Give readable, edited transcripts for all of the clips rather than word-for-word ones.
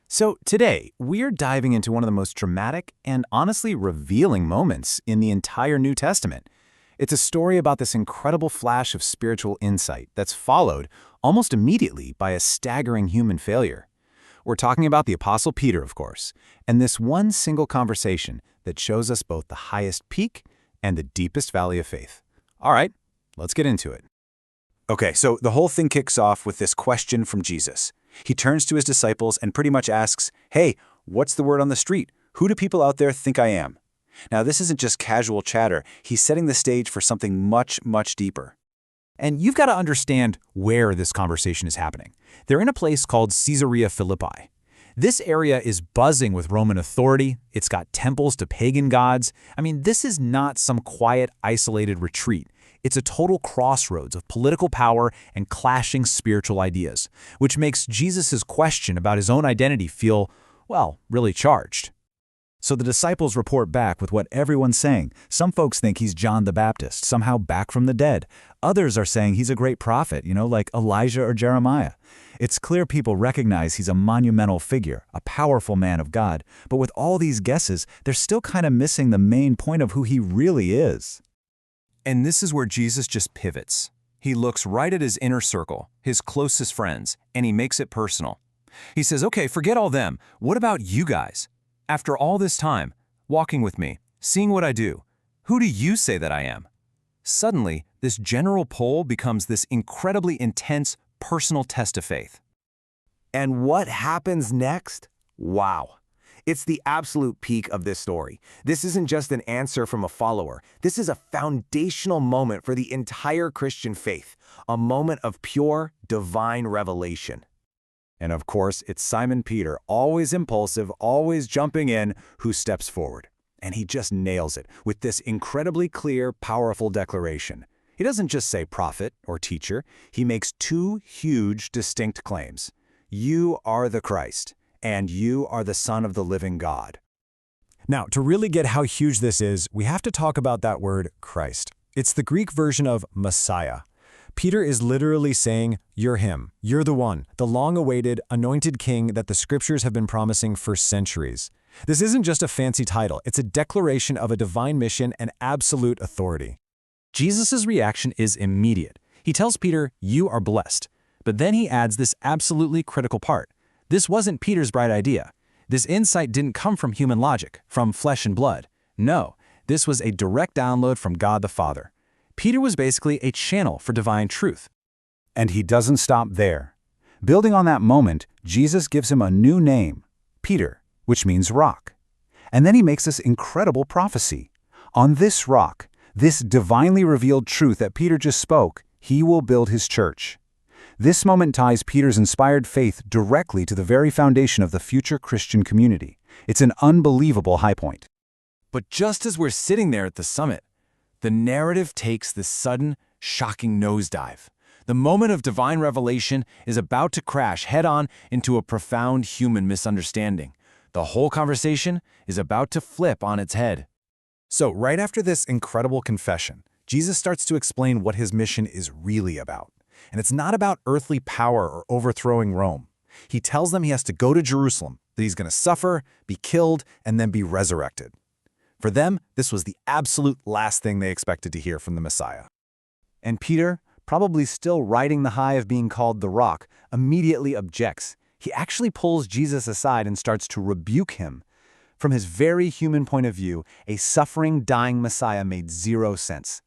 So today, we're diving into one of the most dramatic and honestly revealing moments in the entire New Testament. It's a story about this incredible flash of spiritual insight that's followed almost immediately by a staggering human failure. We're talking about the Apostle Peter, of course, and this one single conversation that shows us both the highest peak and the deepest valley of faith. All right, let's get into it. Okay, so the whole thing kicks off with this question from Jesus. He turns to his disciples and pretty much asks, "Hey, what's the word on the street? Who do people out there think I am?" Now, this isn't just casual chatter. He's setting the stage for something much, much deeper. And you've got to understand where this conversation is happening. They're in a place called Caesarea Philippi. This area is buzzing with Roman authority. It's got temples to pagan gods. This is not some quiet, isolated retreat. It's a total crossroads of political power and clashing spiritual ideas, which makes Jesus' question about his own identity feel, well, really charged. So the disciples report back with what everyone's saying. Some folks think he's John the Baptist, somehow back from the dead. Others are saying he's a great prophet, like Elijah or Jeremiah. It's clear people recognize he's a monumental figure, a powerful man of God. But with all these guesses, they're still kind of missing the main point of who he really is. And this is where Jesus just pivots. He looks right at his inner circle, his closest friends, and he makes it personal. He says, okay, forget all them. What about you guys? After all this time, walking with me, seeing what I do, who do you say that I am? Suddenly, this general poll becomes this incredibly intense, personal test of faith. And what happens next? Wow. It's the absolute peak of this story. This isn't just an answer from a follower. This is a foundational moment for the entire Christian faith, a moment of pure, divine revelation. And of course, it's Simon Peter, always impulsive, always jumping in, who steps forward. And he just nails it with this incredibly clear, powerful declaration. He doesn't just say prophet or teacher. He makes two huge, distinct claims. You are the Christ, and you are the Son of the living God. Now, to really get how huge this is, we have to talk about that word Christ. It's the Greek version of Messiah. Peter is literally saying, you're him, you're the one, the long-awaited, anointed king that the scriptures have been promising for centuries. This isn't just a fancy title, it's a declaration of a divine mission and absolute authority. Jesus' reaction is immediate. He tells Peter, you are blessed. But then he adds this absolutely critical part. This wasn't Peter's bright idea. This insight didn't come from human logic, from flesh and blood. No, this was a direct download from God the Father. Peter was basically a channel for divine truth. And he doesn't stop there. Building on that moment, Jesus gives him a new name, Peter, which means rock. And then he makes this incredible prophecy. On this rock, this divinely revealed truth that Peter just spoke, he will build his church. This moment ties Peter's inspired faith directly to the very foundation of the future Christian community. It's an unbelievable high point. But just as we're sitting there at the summit, the narrative takes this sudden, shocking nosedive. The moment of divine revelation is about to crash head-on into a profound human misunderstanding. The whole conversation is about to flip on its head. So right after this incredible confession, Jesus starts to explain what his mission is really about. And it's not about earthly power or overthrowing Rome. He tells them he has to go to Jerusalem, that he's going to suffer, be killed, and then be resurrected. For them, this was the absolute last thing they expected to hear from the Messiah. And Peter, probably still riding the high of being called the Rock, immediately objects. He actually pulls Jesus aside and starts to rebuke him. From his very human point of view, a suffering, dying Messiah made zero sense.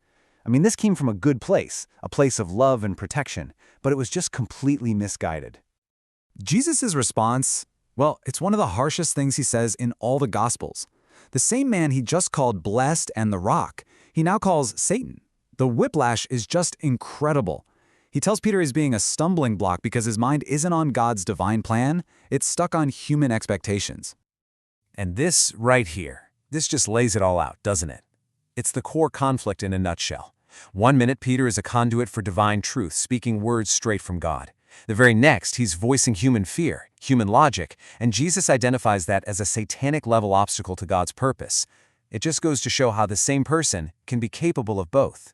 This came from a good place, a place of love and protection, but it was just completely misguided. Jesus' response, well, it's one of the harshest things he says in all the Gospels. The same man he just called blessed and the rock, he now calls Satan. The whiplash is just incredible. He tells Peter he's being a stumbling block because his mind isn't on God's divine plan, it's stuck on human expectations. And this right here, this just lays it all out, doesn't it? It's the core conflict in a nutshell. One minute, Peter is a conduit for divine truth, speaking words straight from God. The very next, he's voicing human fear, human logic, and Jesus identifies that as a satanic-level obstacle to God's purpose. It just goes to show how the same person can be capable of both.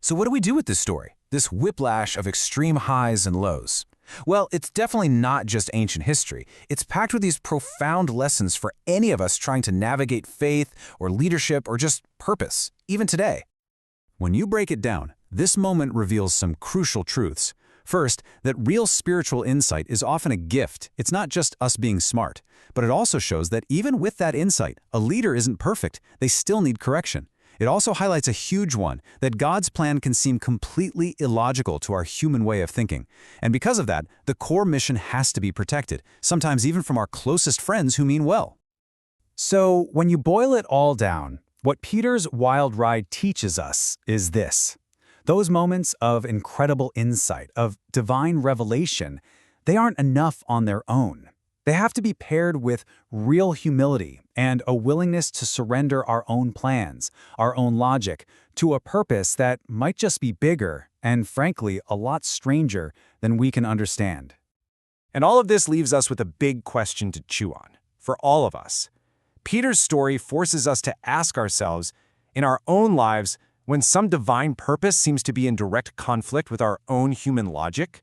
So what do we do with this story? This whiplash of extreme highs and lows? Well, it's definitely not just ancient history. It's packed with these profound lessons for any of us trying to navigate faith or leadership or just purpose, even today. When you break it down, this moment reveals some crucial truths. First, that real spiritual insight is often a gift. It's not just us being smart, but it also shows that even with that insight, a leader isn't perfect. They still need correction. It also highlights a huge one, that God's plan can seem completely illogical to our human way of thinking. And because of that, the core mission has to be protected, sometimes even from our closest friends who mean well. So, when you boil it all down, what Peter's wild ride teaches us is this. Those moments of incredible insight, of divine revelation, they aren't enough on their own. They have to be paired with real humility and a willingness to surrender our own plans, our own logic, to a purpose that might just be bigger and, frankly, a lot stranger than we can understand. And all of this leaves us with a big question to chew on, for all of us. Peter's story forces us to ask ourselves, in our own lives, when some divine purpose seems to be in direct conflict with our own human logic,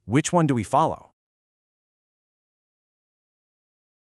which one do we follow?